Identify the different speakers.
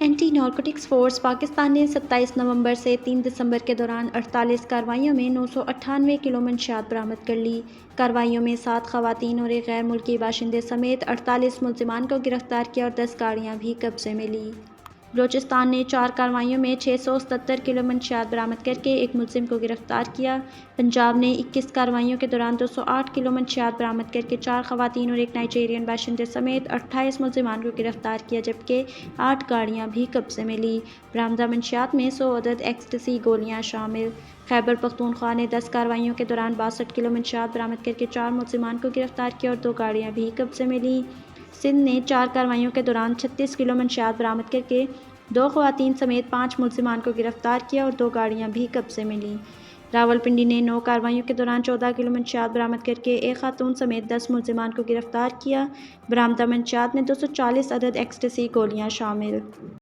Speaker 1: Anti narcotics force Pakistan نے 27 نومبر سے 3 دسمبر کے دوران 48 کارروائیوں میں 998 کلو منشیات برآمد کر لی۔ کارروائیوں میں 7 خواتین اور ایک غیر ملکی باشندے سمیت 48 ملزمان کو گرفتار کیا اور 10 گاڑیاں بھی قبضے میں لیں۔ بلوچستان نے 4 کارروائیوں میں 677 کلو منشیات برآمد کر کے ایک ملزم کو گرفتار کیا۔ پنجاب نے 21 کارروائیوں کے دوران 208 کلو منشیات برآمد کر کے 4 خواتین اور ایک نائجیرین باشندے سمیت 28 ملزمان کو گرفتار کیا جبکہ 8 گاڑیاں بھی قبضے میں لیں۔ برآمدہ منشیات میں 100 عدد ایکسٹیسی گولیاں شامل۔ خیبر پختونخوا نے 10 کارروائیوں کے دوران 62 کلو منشیات برآمد کر کے 4 ملزمان کو گرفتار کیا اور 2 گاڑیاں بھی قبضے میں لیں۔ سندھ نے 4 کارروائیوں کے دوران 36 کلو منشیات برآمد کر کے 2 خواتین سمیت 5 ملزمان کو گرفتار کیا اور 2 گاڑیاں بھی قبضے میں لیں۔ راولپنڈی نے 9 کارروائیوں کے دوران 14 کلو منشیات برآمد کر کے ایک خاتون سمیت 10 ملزمان کو گرفتار کیا۔ برآمدہ منشیات میں 240 عدد ایکسٹیسی گولیاں شامل۔